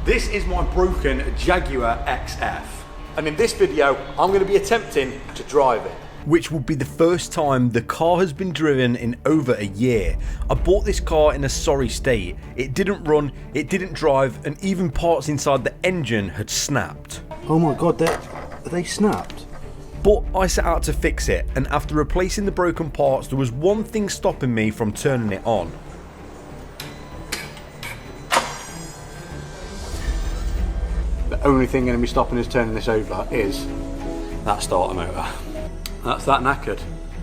This is my broken Jaguar XF, and in this video I'm going to be attempting to drive it. Which will be the first time the car has been driven in over a year. I bought this car in a sorry state. It didn't run, it didn't drive, and even parts inside the engine had snapped. Oh my god, they snapped. But I set out to fix it, and after replacing the broken parts, there was one thing stopping me from turning it on. The only thing going to be stopping us turning this over is that starter motor. That's that knackered.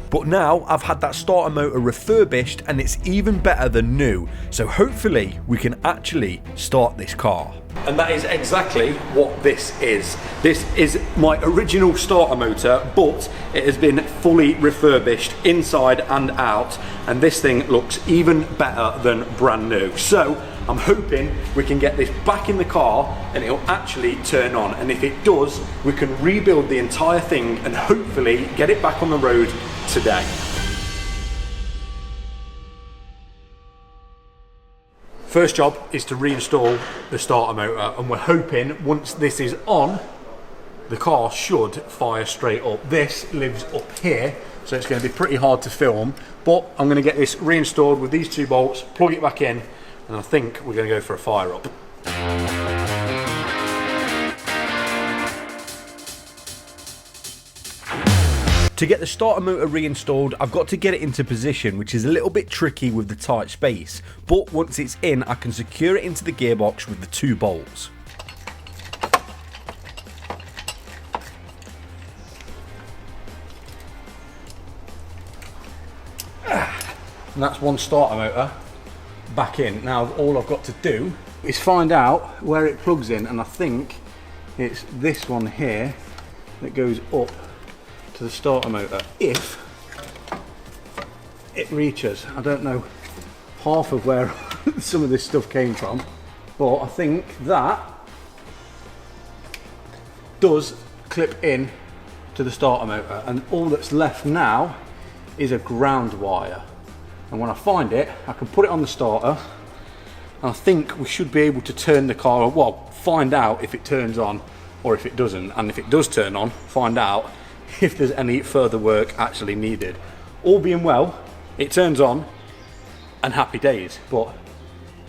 But now I've had that starter motor refurbished and it's even better than new. So hopefully we can actually start this car. And that is exactly what this is. This is my original starter motor, but it has been fully refurbished inside and out. And this thing looks even better than brand new. So I'm hoping we can get this back in the car and it'll actually turn on. And if it does, we can rebuild the entire thing and hopefully get it back on the road today. First job is to reinstall the starter motor, and we're hoping once this is on, the car should fire straight up. This lives up here, so it's going to be pretty hard to film, but I'm going to get this reinstalled with these two bolts, plug it back in, and I think we're going to go for a fire up. To get the starter motor reinstalled, I've got to get it into position, which is a little bit tricky with the tight space, but once it's in, I can secure it into the gearbox with the two bolts. And that's one starter motor back in. Now all I've got to do is find out where it plugs in, and I think it's this one here that goes up to the starter motor if it reaches. I don't know half of where some of this stuff came from, but I think that does clip in to the starter motor, and all that's left now is a ground wire. And when I find it, I can put it on the starter, and I think we should be able to turn the car, well, find out if it turns on or if it doesn't, and if it does turn on, find out if there's any further work actually needed. All being well, it turns on and happy days, but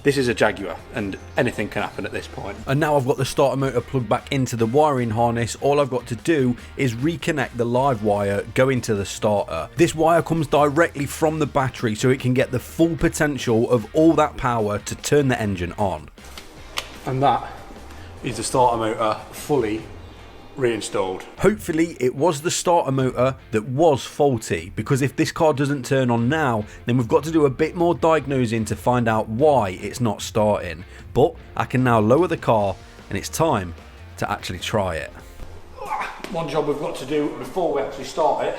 this is a Jaguar and anything can happen at this point. And now I've got the starter motor plugged back into the wiring harness. All I've got to do is reconnect the live wire going to the starter. This wire comes directly from the battery, so it can get the full potential of all that power to turn the engine on. And that is the starter motor fully reinstalled. Hopefully it was the starter motor that was faulty, because if this car doesn't turn on now, then we've got to do a bit more diagnosing to find out why it's not starting. But I can now lower the car and it's time to actually try it. One job we've got to do before we actually start it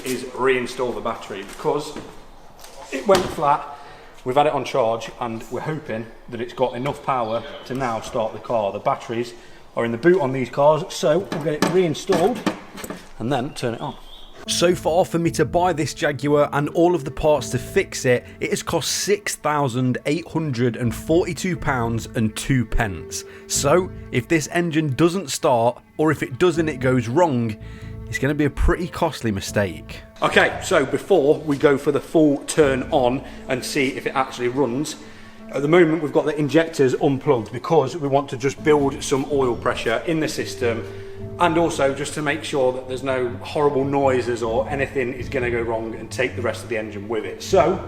is reinstall the battery, because it went flat. We've had it on charge and we're hoping that it's got enough power to now start the car. The batteries are in the boot on these cars, so we'll get it reinstalled and then turn it on. So far, for me to buy this Jaguar and all of the parts to fix it, it has cost £6,842.02. So if this engine doesn't start, or if it does and it goes wrong, it's going to be a pretty costly mistake. Okay, so before we go for the full turn on and see if it actually runs, at the moment we've got the injectors unplugged because we want to just build some oil pressure in the system, and also just to make sure that there's no horrible noises or anything is going to go wrong and take the rest of the engine with it. So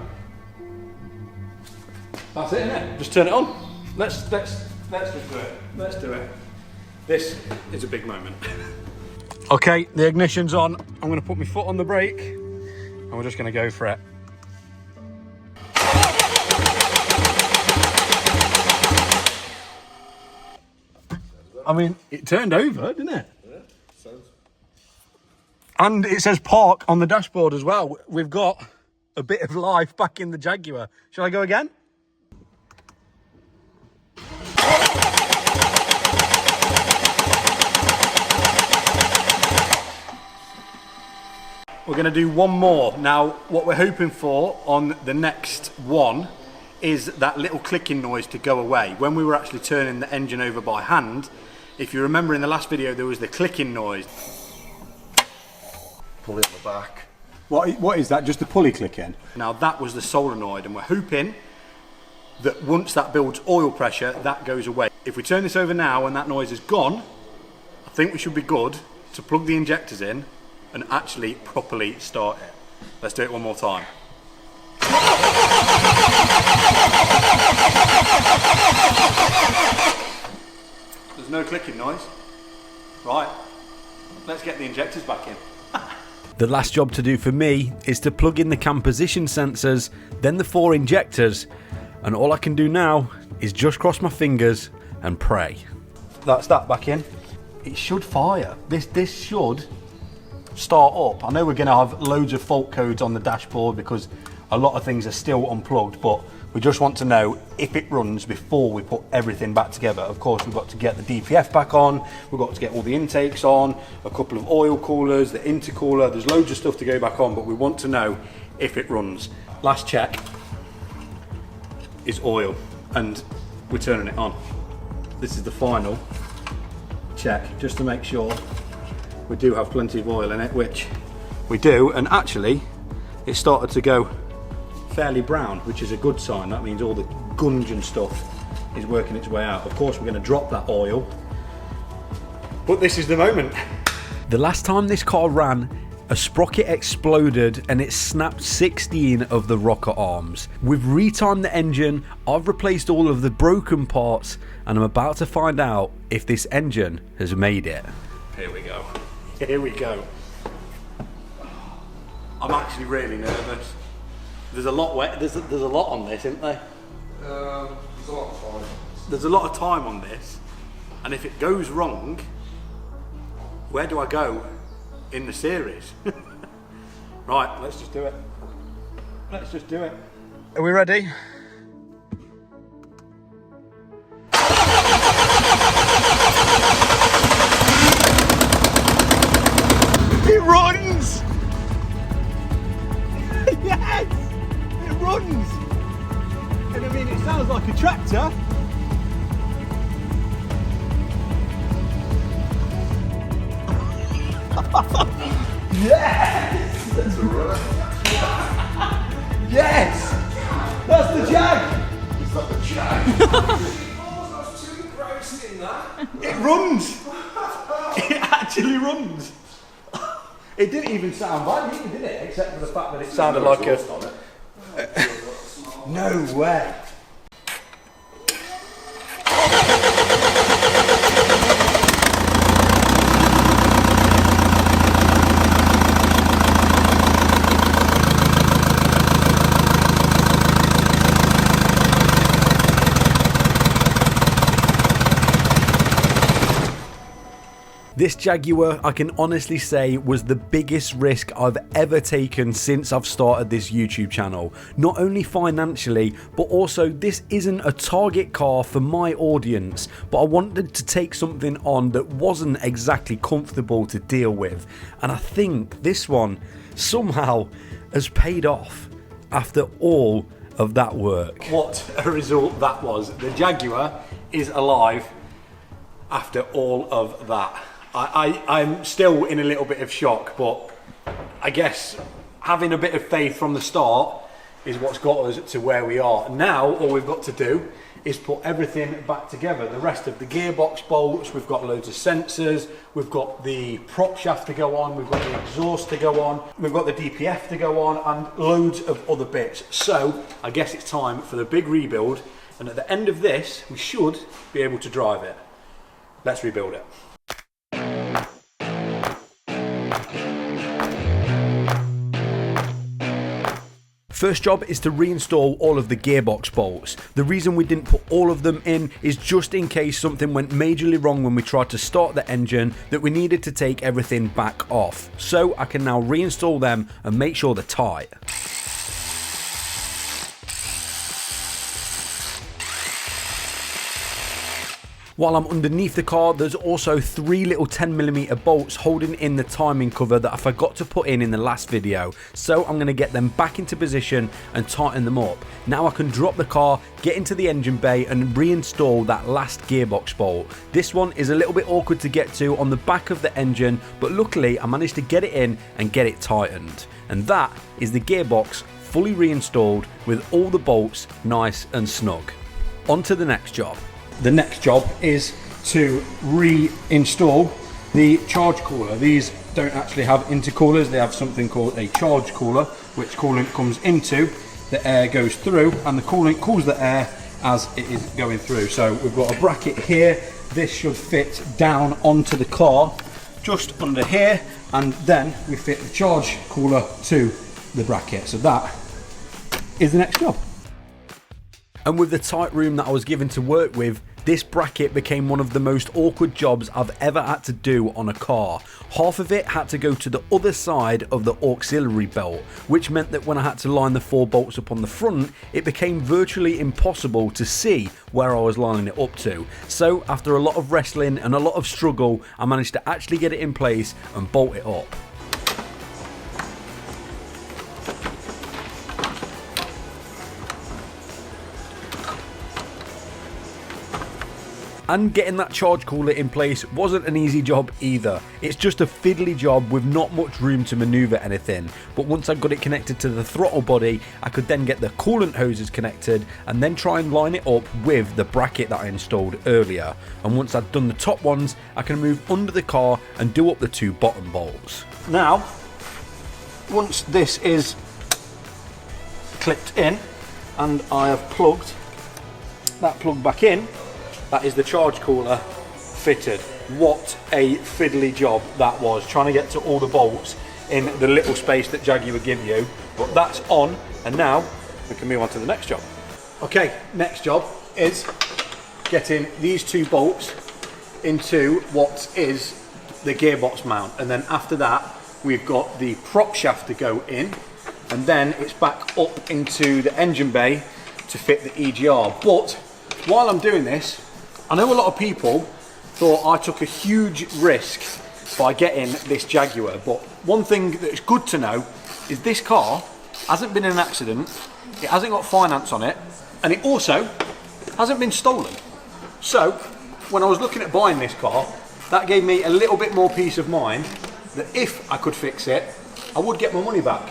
that's it, isn't it? Just turn it on. Let's just do it. Let's do it. This is a big moment. Okay, the ignition's on. I'm going to put my foot on the brake and we're just going to go for it. I mean, it turned over, didn't it? Yeah, sounds. And it says park on the dashboard as well. We've got a bit of life back in the Jaguar. Shall I go again? We're going to do one more. Now, what we're hoping for on the next one is that little clicking noise to go away. When we were actually turning the engine over by hand, if you remember in the last video, there was the clicking noise. Pulley on the back. What is that? Just the pulley clicking? Now that was the solenoid, and we're hoping that once that builds oil pressure, that goes away. If we turn this over now and that noise is gone, I think we should be good to plug the injectors in and actually properly start it. Let's do it one more time. There's no clicking noise. Right, let's get the injectors back in. The last job to do for me is to plug in the cam position sensors, then the 4 injectors, and all I can do now is just cross my fingers and pray. That's that back in. It should fire. This should start up. I know we're going to have loads of fault codes on the dashboard because a lot of things are still unplugged, but we just want to know if it runs before we put everything back together. Of course, we've got to get the DPF back on, we've got to get all the intakes on, a couple of oil coolers, the intercooler, there's loads of stuff to go back on, but we want to know if it runs. Last check is oil, and we're turning it on. This is the final check, just to make sure we do have plenty of oil in it, which we do, and actually it started to go fairly brown, which is a good sign. That means all the gunge and stuff is working its way out. Of course, we're going to drop that oil, but this is the moment. The last time this car ran, a sprocket exploded and it snapped 16 of the rocker arms. We've retimed the engine, I've replaced all of the broken parts, and I'm about to find out if this engine has made it. Here we go. Here we go. I'm actually really nervous. There's a lot there's a lot on this, isn't there? There's a lot of time. There's a lot of time on this, and if it goes wrong, where do I go in the series? Right, let's just do it. Let's just do it. Are we ready? It runs! Yes! It runs! And I mean, it sounds like a tractor. Yes! That's a runner. Yes! That's the Jag! Is that the Jag? It runs! It actually runs! It didn't even sound bad, did it? Except for the fact that it sounded like a... No way! This Jaguar, I can honestly say, was the biggest risk I've ever taken since I've started this YouTube channel. Not only financially, but also this isn't a target car for my audience, but I wanted to take something on that wasn't exactly comfortable to deal with. And I think this one somehow has paid off after all of that work. What a result that was. The Jaguar is alive after all of that. I'm still in a little bit of shock, but I guess having a bit of faith from the start is what's got us to where we are. Now all we've got to do is put everything back together. The rest of the gearbox bolts, we've got loads of sensors, we've got the prop shaft to go on, we've got the exhaust to go on, we've got the DPF to go on, and loads of other bits. So I guess it's time for the big rebuild, and at the end of this we should be able to drive it. Let's rebuild it. First job is to reinstall all of the gearbox bolts. The reason we didn't put all of them in is just in case something went majorly wrong when we tried to start the engine, that we needed to take everything back off. So I can now reinstall them and make sure they're tight. While I'm underneath the car, there's also 3 little 10mm bolts holding in the timing cover that I forgot to put in the last video, so I'm going to get them back into position and tighten them up. Now I can drop the car, get into the engine bay and reinstall that last gearbox bolt. This one is a little bit awkward to get to on the back of the engine, but luckily I managed to get it in and get it tightened. And that is the gearbox fully reinstalled with all the bolts nice and snug. On to the next job. The next job is to reinstall the charge cooler. These don't actually have intercoolers, they have something called a charge cooler, which coolant comes into, the air goes through, and the coolant cools the air as it is going through. So we've got a bracket here, this should fit down onto the car, just under here, and then we fit the charge cooler to the bracket. So that is the next job. And with the tight room that I was given to work with, this bracket became one of the most awkward jobs I've ever had to do on a car. Half of it had to go to the other side of the auxiliary belt, which meant that when I had to line the 4 bolts up on the front, it became virtually impossible to see where I was lining it up to. So after a lot of wrestling and a lot of struggle, I managed to actually get it in place and bolt it up. And getting that charge cooler in place wasn't an easy job either. It's just a fiddly job with not much room to maneuver anything. But once I got it connected to the throttle body, I could then get the coolant hoses connected and then try and line it up with the bracket that I installed earlier. And once I'd done the top ones, I can move under the car and do up the 2 bottom bolts. Now, once this is clipped in and I have plugged that plug back in, that is the charge cooler fitted. What a fiddly job that was, trying to get to all the bolts in the little space that Jaguar give you. But that's on, and now we can move on to the next job. Okay, next job is getting these 2 bolts into what is the gearbox mount, and then after that we've got the prop shaft to go in, and then it's back up into the engine bay to fit the EGR. But while I'm doing this, I know a lot of people thought I took a huge risk by getting this Jaguar, but one thing that's good to know is this car hasn't been in an accident, it hasn't got finance on it, and it also hasn't been stolen. So when I was looking at buying this car, that gave me a little bit more peace of mind that if I could fix it, I would get my money back.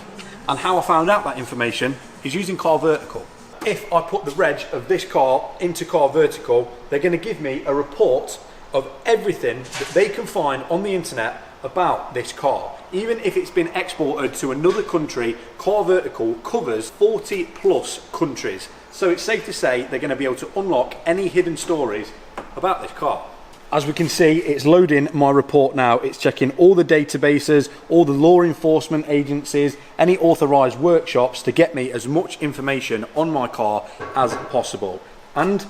And how I found out that information is using Car Vertical. If I put the reg of this car into Car Vertical, they're going to give me a report of everything that they can find on the internet about this car. Even if it's been exported to another country, Car Vertical covers 40 plus countries. So it's safe to say they're going to be able to unlock any hidden stories about this car. As we can see, it's loading my report now. It's checking all the databases, all the law enforcement agencies, any authorised workshops to get me as much information on my car as possible. And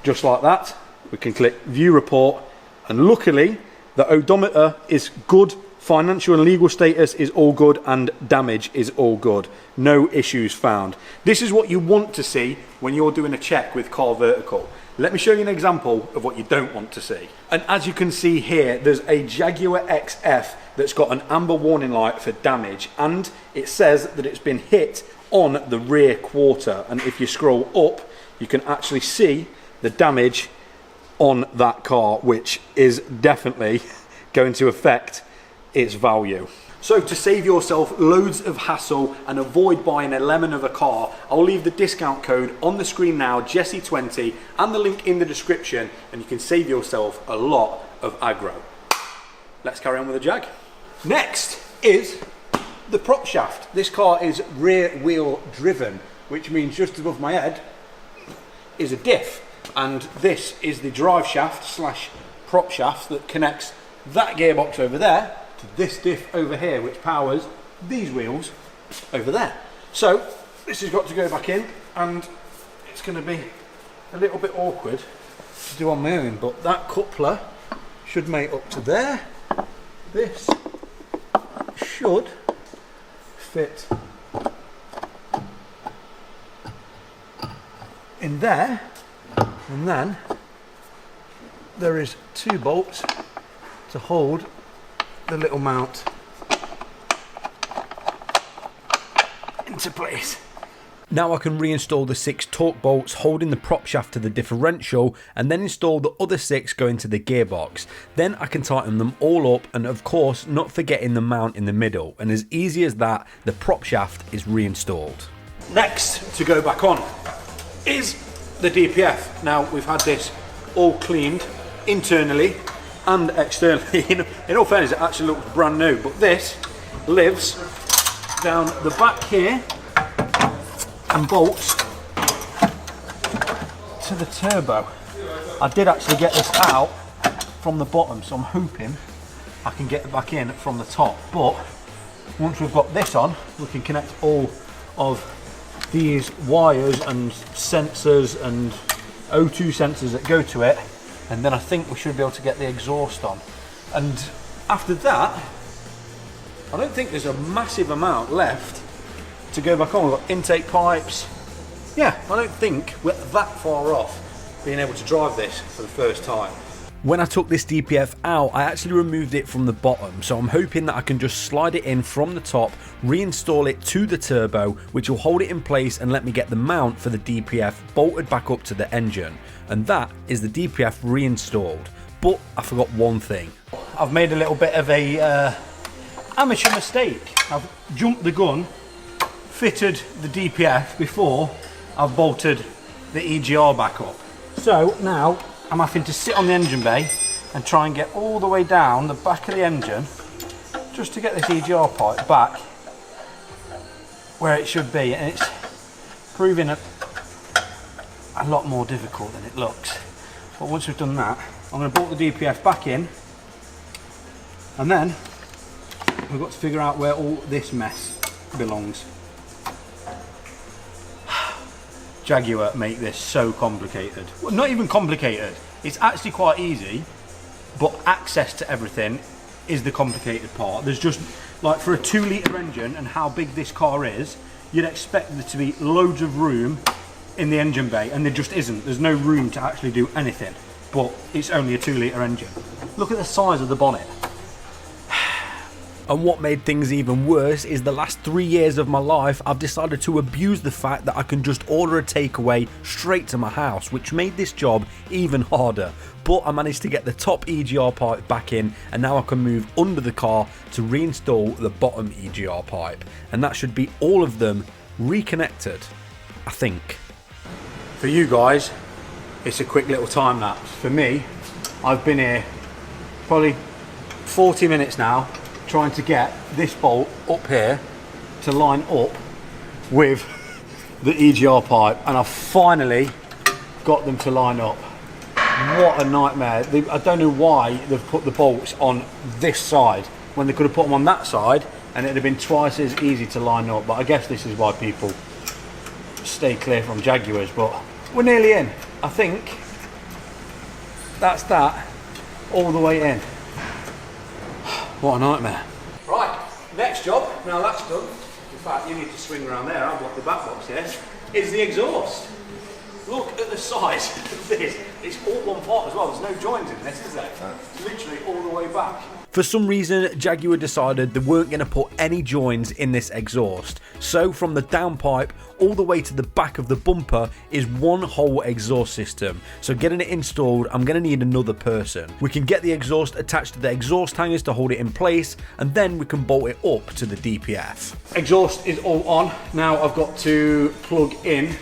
just like that, we can click view report, and luckily the odometer is good, financial and legal status is all good, and damage is all good. No issues found. This is what you want to see when you're doing a check with Car Vertical. Let me show you an example of what you don't want to see. And as you can see here, there's a Jaguar XF that's got an amber warning light for damage, and it says that it's been hit on the rear quarter. And if you scroll up, you can actually see the damage on that car, which is definitely going to affect its value. So to save yourself loads of hassle and avoid buying a lemon of a car, I'll leave the discount code on the screen now, Jesse20, and the link in the description, and you can save yourself a lot of aggro. Let's carry on with the Jag. Next is the prop shaft. This car is rear wheel driven, which means just above my head is a diff, and this is the drive shaft slash prop shaft that connects that gearbox over there to this diff over here, which powers these wheels over there. So this has got to go back in, and it's going to be a little bit awkward to do on my own, but that coupler should mate up to there. This should fit in there, and then there is 2 bolts to hold the little mount into place. Now I can reinstall the 6 torque bolts holding the prop shaft to the differential, and then install the other 6 going to the gearbox. Then I can tighten them all up, and of course not forgetting the mount in the middle, and as easy as that, the prop shaft is reinstalled. Next to go back on is the DPF. Now we've had this all cleaned internally and externally. In all fairness, it actually looks brand new, but this lives down the back here and bolts to the turbo. I did actually get this out from the bottom, so I'm hoping I can get it back in from the top, but once we've got this on, we can connect all of these wires and sensors and O2 sensors that go to it, and then I think we should be able to get the exhaust on. And after that, I don't think there's a massive amount left to go back on. We've got intake pipes. Yeah, I don't think we're that far off being able to drive this for the first time. When I took this DPF out, I actually removed it from the bottom, so I'm hoping that I can just slide it in from the top, reinstall it to the turbo, which will hold it in place and let me get the mount for the DPF bolted back up to the engine. And that is the DPF reinstalled. But I forgot one thing. I've made a little bit of a amateur mistake. I've jumped the gun, fitted the DPF before I've bolted the EGR back up. So now I'm having to sit on the engine bay and try and get all the way down the back of the engine just to get this EGR pipe back where it should be, and it's proving a lot more difficult than it looks. But once we've done that, I'm going to bolt the DPF back in, and then we've got to figure out where all this mess belongs. Jaguar make this so complicated. Well, not even complicated, it's actually quite easy, but access to everything is the complicated part. There's just, like for a 2 litre engine and how big this car is, you'd expect there to be loads of room in the engine bay, and there just isn't. There's no room to actually do anything, but it's only a 2 litre engine. Look at the size of the bonnet. And what made things even worse is the last 3 years of my life I've decided to abuse the fact that I can just order a takeaway straight to my house, which made this job even harder. But I managed to get the top EGR pipe back in, and now I can move under the car to reinstall the bottom EGR pipe, and that should be all of them reconnected, I think. For you guys, it's a quick little time lapse. For me, I've been here probably 40 minutes now trying to get this bolt up here to line up with the EGR pipe, and I've finally got them to line up. What a nightmare. I don't know why they've put the bolts on this side when they could have put them on that side and it'd have been twice as easy to line up, but I guess this is why people stay clear from Jaguars. But we're nearly in. I think that's that all the way in. What a nightmare. Right, next job, now that's done. In fact, you need to swing around there, I've got the back box here, is the exhaust. Look at the size of this. It's all one part as well, there's no joins in this, is there? It's literally all the way back. For some reason, Jaguar decided they weren't going to put any joins in this exhaust. So from the downpipe all the way to the back of the bumper is one whole exhaust system. So getting it installed, I'm going to need another person. We can get the exhaust attached to the exhaust hangers to hold it in place, and then we can bolt it up to the DPF. Exhaust is all on. Now I've got to plug in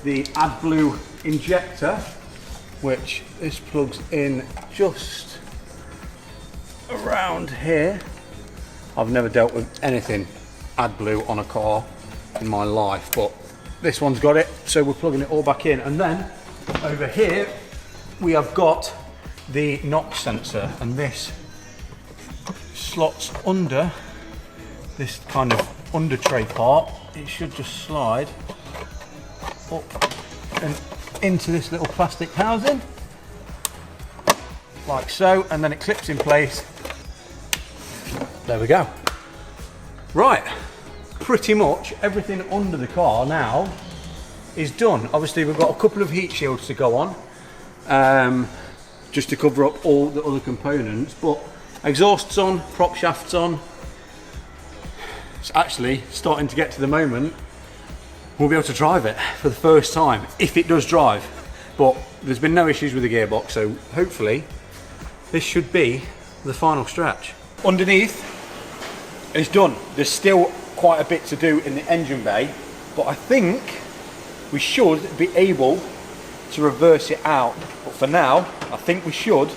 the AdBlue injector, which this plugs in just around here. I've never dealt with anything AdBlue on a car in my life, but this one's got it, so we're plugging it all back in. And then over here we have got the NOx sensor, and this slots under this kind of under tray part. It should just slide up and into this little plastic housing like so, and then it clips in place. There we go. Right, pretty much everything under the car now is done. Obviously we've got a couple of heat shields to go on, just to cover up all the other components. But exhaust's on, prop shaft's on. It's actually starting to get to the moment we'll be able to drive it for the first time, if it does drive. But there's been no issues with the gearbox, so hopefully this should be the final stretch. Underneath, it's done. There's still quite a bit to do in the engine bay, but I think we should be able to reverse it out. But for now, I think we should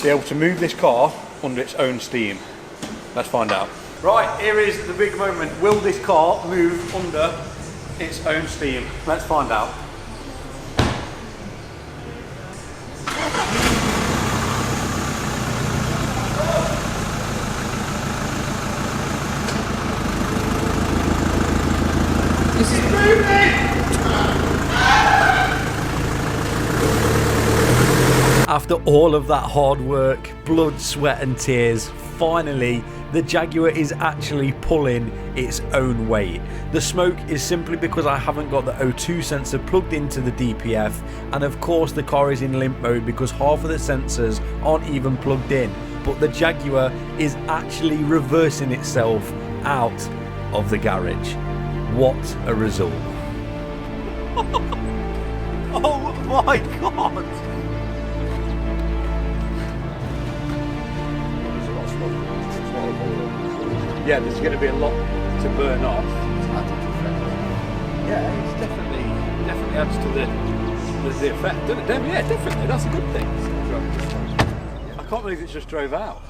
be able to move this car under its own steam. Let's find out. Right, here is the big moment. Will this car move under its own steam? Let's find out. This is moving! After all of that hard work, blood, sweat and tears, finally the Jaguar is actually pulling its own weight. The smoke is simply because I haven't got the O2 sensor plugged into the DPF, and of course the car is in limp mode because half of the sensors aren't even plugged in. But the Jaguar is actually reversing itself out of the garage. What a result. Oh my god! Yeah, there's going to be a lot to burn off. Yeah, it's definitely adds to the effect, doesn't it? Yeah, definitely. That's a good thing. I can't believe it just drove out.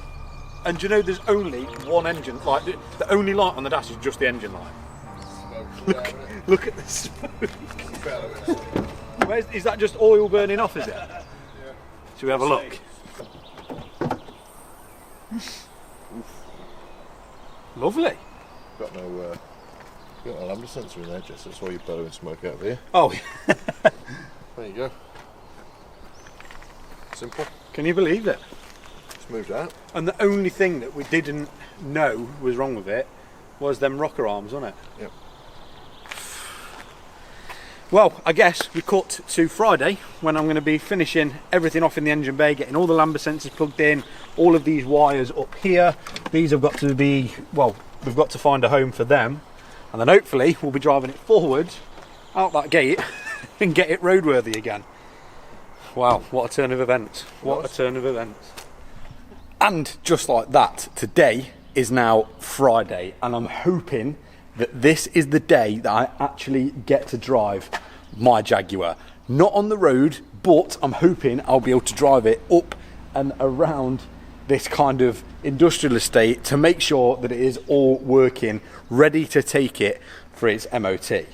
And do you know there's only one engine? Like the only light on the dash is just the engine light. Look at the smoke. Is that just oil burning off? Is it? Yeah. Should we have a look? Lovely. Got no lambda sensor in there, Jess. That's why you're blowing smoke out of here. Oh, there you go. Simple. Can you believe it? It's moved out. And the only thing that we didn't know was wrong with it was them rocker arms, wasn't it? Yep. Well, I guess we cut to Friday when I'm going to be finishing everything off in the engine bay, getting all the lambda sensors plugged in, all of these wires up here. These have got to be, well, we've got to find a home for them. And then hopefully we'll be driving it forward out that gate and get it roadworthy again. Wow, what a turn of events. What a turn of events. And just like that, today is now Friday, and I'm hoping that this is the day that I actually get to drive my Jaguar. Not on the road, but I'm hoping I'll be able to drive it up and around this kind of industrial estate to make sure that it is all working, ready to take it for its MOT.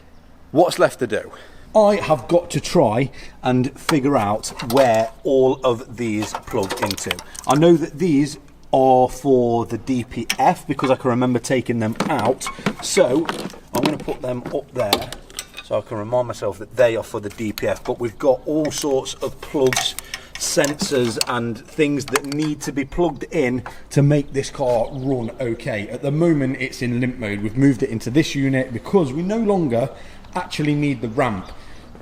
What's left to do? I have got to try and figure out where all of these plug into. I know that these are for the DPF because I can remember taking them out. So I'm going to put them up there so I can remind myself that they are for the DPF. But we've got all sorts of plugs, sensors and things that need to be plugged in to make this car run okay. At the moment it's in limp mode. We've moved it into this unit because we no longer actually need the ramp.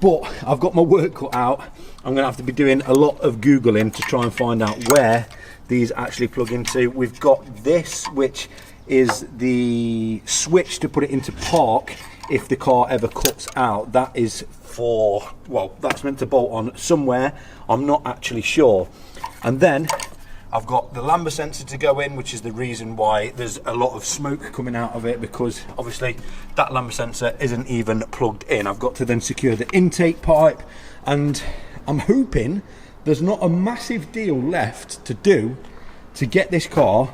But I've got my work cut out. I'm going to have to be doing a lot of Googling to try and find out where these actually plug into. We've got this, which is the switch to put it into park if the car ever cuts out. That is for, well, that's meant to bolt on somewhere. I'm not actually sure. And then I've got the lambda sensor to go in, which is the reason why there's a lot of smoke coming out of it, because obviously that lambda sensor isn't even plugged in. I've got to then secure the intake pipe, and I'm hoping there's not a massive deal left to do to get this car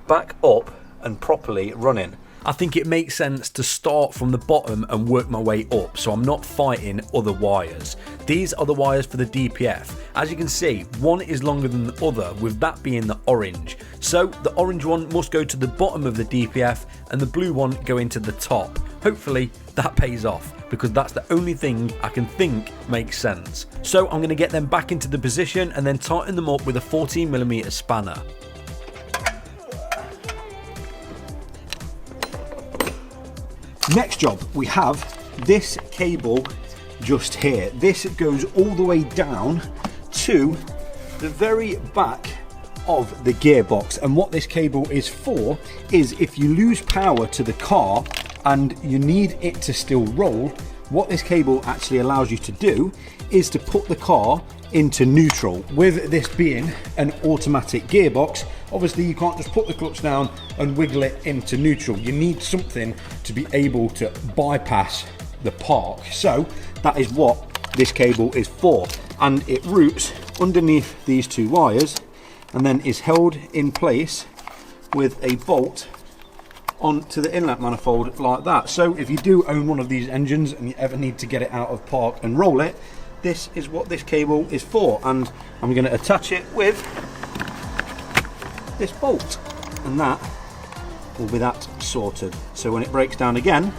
back up and properly running. I think it makes sense to start from the bottom and work my way up, so I'm not fighting other wires. These are the wires for the DPF. As you can see, one is longer than the other, with that being the orange. So the orange one must go to the bottom of the DPF and the blue one go into the top. Hopefully that pays off, because that's the only thing I can think makes sense. So I'm going to get them back into the position and then tighten them up with a 14mm spanner. Next job, we have this cable just here. This goes all the way down to the very back of the gearbox, and what this cable is for is if you lose power to the car and you need it to still roll, what this cable actually allows you to do is to put the car into neutral. With this being an automatic gearbox, obviously you can't just put the clutch down and wiggle it into neutral. You need something to be able to bypass the park. So that is what this cable is for, and it routes underneath these two wires and then is held in place with a bolt onto the inlet manifold like that. So if you do own one of these engines and you ever need to get it out of park and roll it, this is what this cable is for, and I'm going to attach it with this bolt, and that will be that sorted. So when it breaks down again,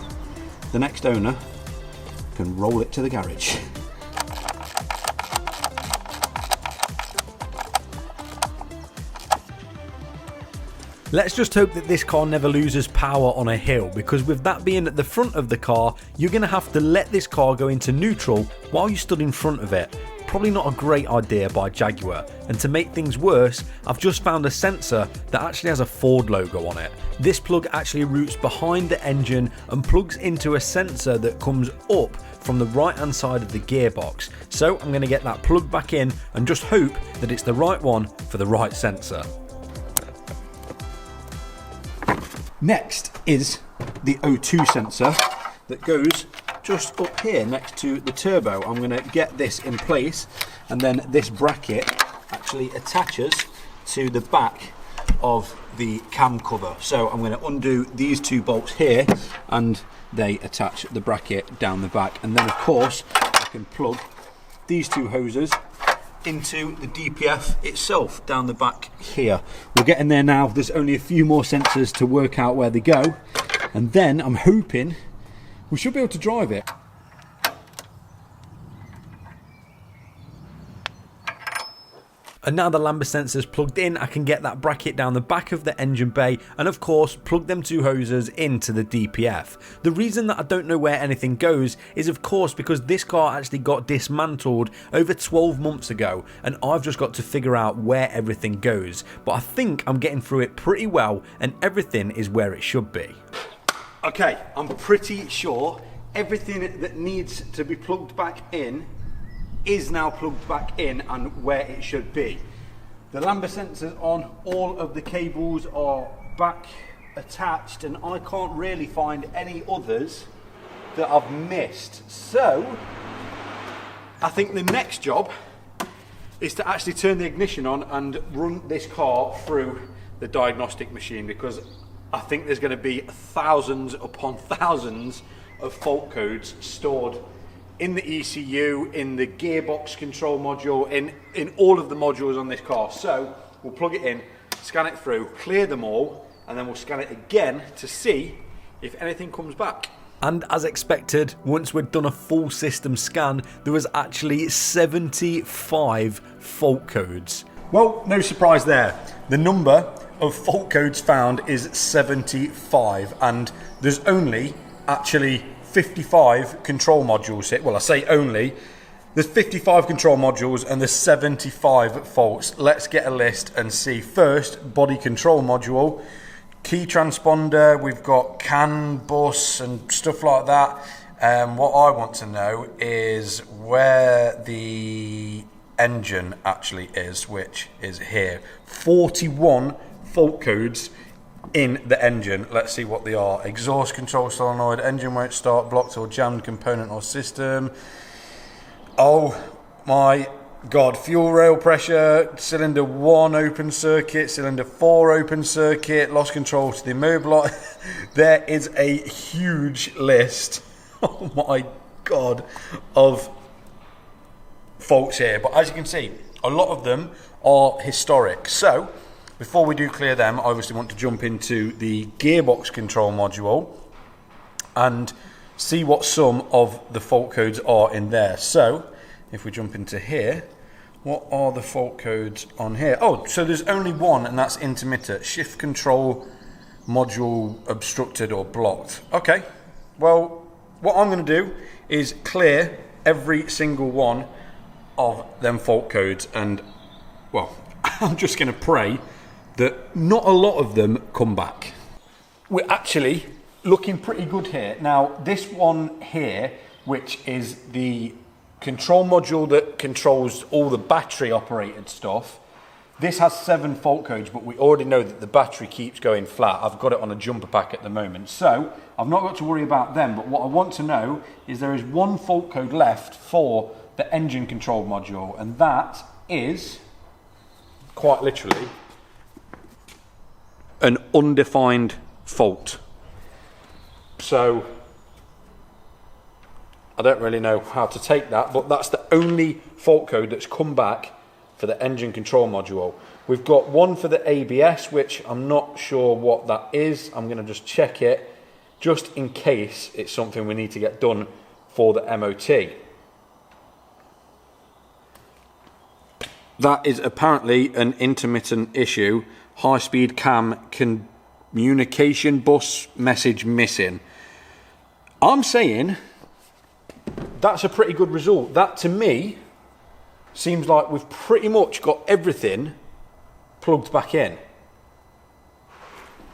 the next owner can roll it to the garage. Let's just hope that this car never loses power on a hill, because with that being at the front of the car, you're going to have to let this car go into neutral while you stood in front of it. Probably not a great idea by Jaguar, and to make things worse, I've just found a sensor that actually has a Ford logo on it. This plug actually routes behind the engine and plugs into a sensor that comes up from the right hand side of the gearbox. So I'm going to get that plugged back in and just hope that it's the right one for the right sensor. Next is the O2 sensor that goes just up here next to the turbo. I'm going to get this in place, and then this bracket actually attaches to the back of the cam cover. So I'm going to undo these two bolts here and they attach the bracket down the back, and then of course I can plug these two hoses into the DPF itself down the back here. We're getting there now. There's only a few more sensors to work out where they go, and then I'm hoping we should be able to drive it. And now the lambda sensor's plugged in, I can get that bracket down the back of the engine bay and of course plug them two hoses into the DPF. The reason that I don't know where anything goes is of course because this car actually got dismantled over 12 months ago, and I've just got to figure out where everything goes. But I think I'm getting through it pretty well and everything is where it should be. Okay, I'm pretty sure everything that needs to be plugged back in is now plugged back in and where it should be. The lambda sensors on all of the cables are back attached, and I can't really find any others that I've missed. So I think the next job is to actually turn the ignition on and run this car through the diagnostic machine, because I think there's going to be thousands upon thousands of fault codes stored in the ECU, in the gearbox control module, in all of the modules on this car. So we'll plug it in, scan it through, clear them all, and then we'll scan it again to see if anything comes back. And as expected, once we'd done a full system scan, there was actually 75 fault codes. Well, no surprise there. The number of fault codes found is 75, and there's only actually 55 control modules here. Well, I say only. There's 55 control modules and there's 75 faults. Let's get a list and see. First, body control module, key transponder, we've got CAN bus and stuff like that. What I want to know is where the engine actually is, which is here. 41 fault codes in the engine. Let's see what they are. Exhaust control solenoid, engine won't start, blocked or jammed component or system. Oh my god. Fuel rail pressure, cylinder 1 open circuit, cylinder 4 open circuit, lost control to the immobilizer. There is a huge list, oh my god, of faults here. But as you can see, a lot of them are historic. So before we do clear them, I obviously want to jump into the gearbox control module and see what some of the fault codes are in there. So if we jump into here, what are the fault codes on here? Oh, so there's only one, and that's intermittent. Shift control module obstructed or blocked. Okay, well, what I'm going to do is clear every single one of them fault codes, and well, I'm just going to pray that not a lot of them come back. We're actually looking pretty good here. Now, this one here, which is the control module that controls all the battery operated stuff, this has 7 fault codes, but we already know that the battery keeps going flat. I've got it on a jumper pack at the moment, so I've not got to worry about them. But what I want to know is there is 1 fault code left for the engine control module, and that is quite literally an undefined fault. So I don't really know how to take that, but that's the only fault code that's come back for the engine control module. We've got 1 for the ABS, which I'm not sure what that is. I'm going to just check it just in case it's something we need to get done for the MOT. That is apparently an intermittent issue. High-speed cam communication bus message missing. I'm saying that's a pretty good result. That to me seems like we've pretty much got everything plugged back in.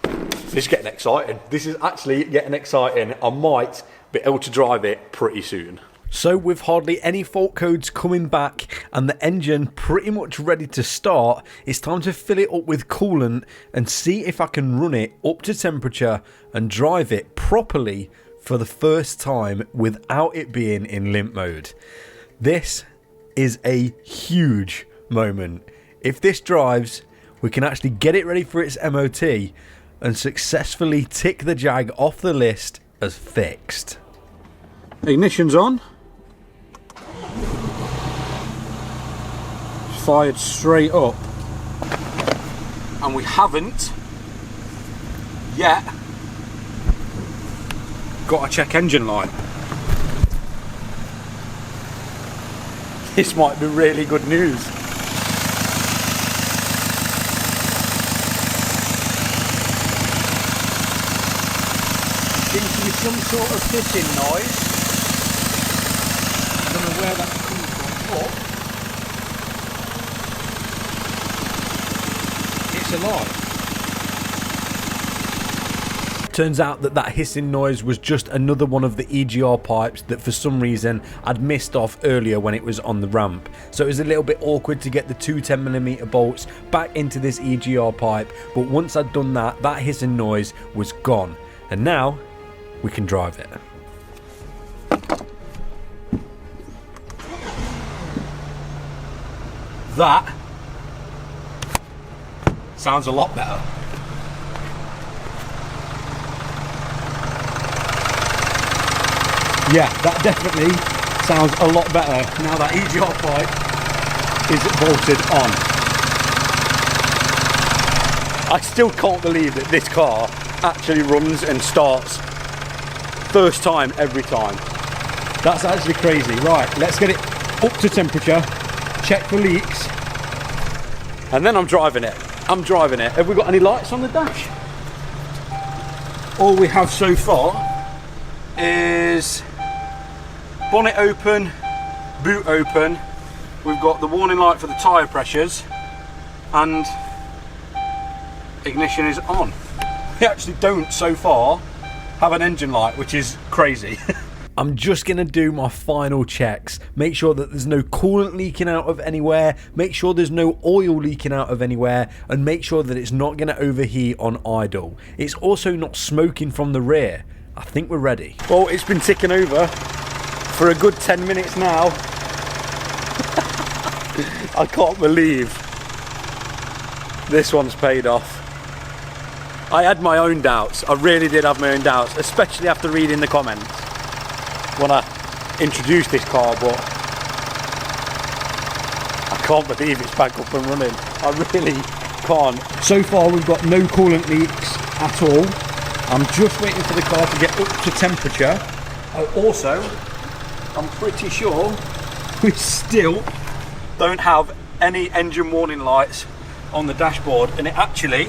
This is getting exciting. This is actually getting exciting. I might be able to drive it pretty soon. So with hardly any fault codes coming back and the engine pretty much ready to start, it's time to fill it up with coolant and see if I can run it up to temperature and drive it properly for the first time without it being in limp mode. This is a huge moment. If this drives, we can actually get it ready for its MOT and successfully tick the Jag off the list as fixed. Ignition's on. Fired straight up. And we haven't yet got a check engine light. This might be really good news. There seems to be some sort of hissing noise. I don't know where that's coming from, but it's alive. Turns out that that hissing noise was just another one of the EGR pipes that for some reason I'd missed off earlier when it was on the ramp. So it was a little bit awkward to get the two 10mm bolts back into this EGR pipe, but once I'd done that, that hissing noise was gone. And now we can drive it. That sounds a lot better. Yeah, that definitely sounds a lot better now that EGR pipe is bolted on. I still can't believe that this car actually runs and starts first time every time. That's actually crazy. Right, let's get it up to temperature, check for leaks, and then I'm driving it. Have we got any lights on the dash? All we have so far is bonnet open, boot open. We've got the warning light for the tyre pressures, and ignition is on. We actually don't so far have an engine light, which is crazy. I'm just going to do my final checks, make sure that there's no coolant leaking out of anywhere, make sure there's no oil leaking out of anywhere, and make sure that it's not going to overheat on idle. It's also not smoking from the rear. I think we're ready. Well, it's been ticking over for a good 10 minutes now. I can't believe this one's paid off. I had my own doubts. I really did have my own doubts, especially after reading the comments when I introduced this car, but I can't believe it's back up and running. I really can't. So far we've got no coolant leaks at all. I'm just waiting for the car to get up to temperature. Also, I'm pretty sure we still don't have any engine warning lights on the dashboard, and it actually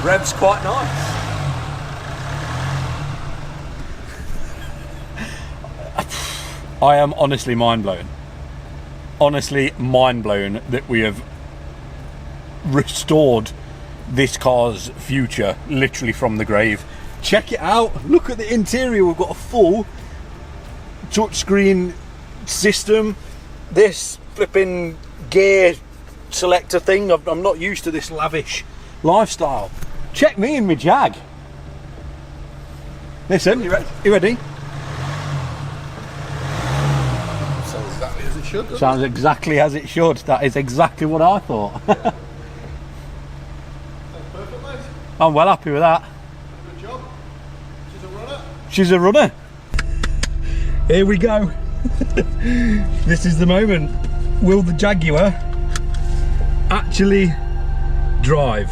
revs quite nice. I am honestly mind blown. Honestly mind blown that we have restored this car's future literally from the grave. Check it out. Look at the interior. We've got a full touchscreen system. This flipping gear selector thing. I'm not used to this lavish lifestyle. Check me in my Jag. Listen, you ready? Sounds exactly as it should, doesn't Sounds exactly as it should. That is exactly what I thought. it? Sounds perfect, mate. I'm well happy with that. Good job. She's a runner. She's a runner. Here we go. This is the moment. Will the Jaguar actually drive?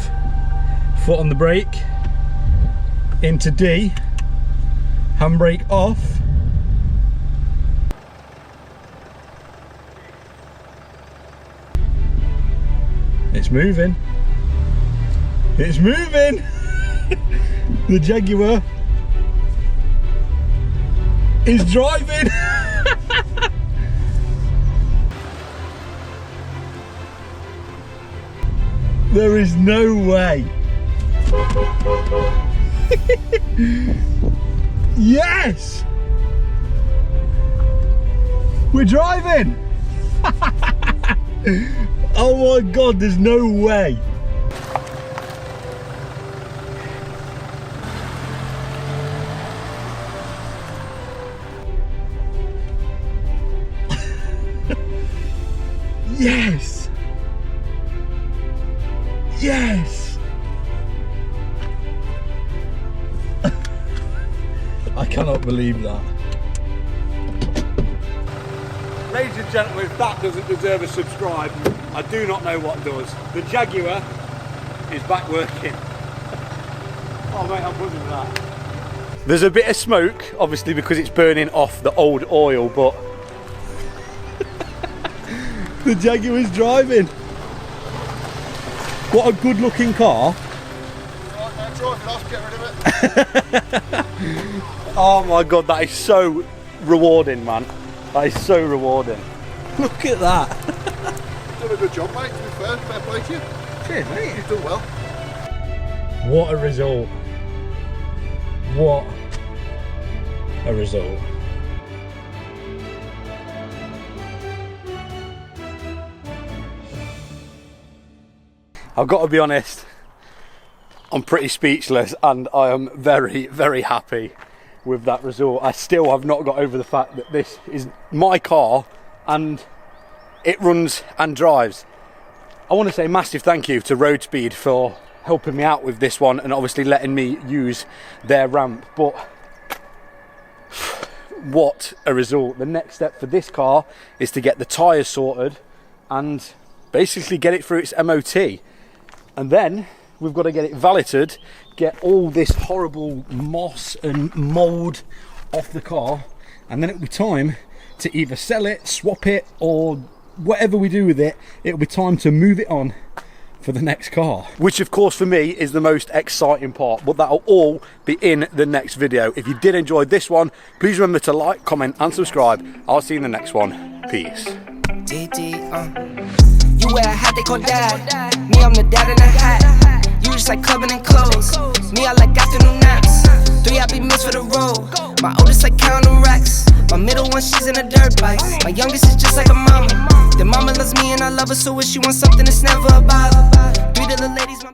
Foot on the brake, into D, handbrake off. It's moving. It's moving. The Jaguar is driving. There is no way. Yes! We're driving! Oh my god, there's no way. Yes! Yes! I cannot believe that. Ladies and gentlemen, if that doesn't deserve a subscribe, I do not know what does. The Jaguar is back working. Oh mate, I'm buzzing with that. There's a bit of smoke, obviously because it's burning off the old oil, but the Jaguar is driving. What a good looking car. Right, now drive it off, get rid of it. Oh my god, that is so rewarding, man. That is so rewarding. Look at that. You've done a good job, mate, to be fair. Fair play to you. Cheers, mate. You've done well. What a result. What a result. I've got to be honest, I'm pretty speechless and I am very, very happy with that result. I still have not got over the fact that this is my car and it runs and drives. I want to say a massive thank you to Road Speed for helping me out with this one and obviously letting me use their ramp, but what a result. The next step for this car is to get the tyres sorted and basically get it through its MOT. And then we've got to get it valeted, get all this horrible moss and mould off the car, and then it'll be time to either sell it, swap it, or whatever we do with it, it'll be time to move it on for the next car. Which of course for me is the most exciting part, but that'll all be in the next video. If you did enjoy this one, please remember to like, comment and subscribe. I'll see you in the next one. Peace. You wear a hat they call dad. Me, I'm the dad in a hat. You just like clubbing and clothes. Me, I like afternoon naps. 3, I be missed for the road. My oldest like counting racks. My middle one, she's in a dirt bike. My youngest is just like a mama. The mama loves me and I love her, so if she wants something, it's never a bother. 3 little ladies, my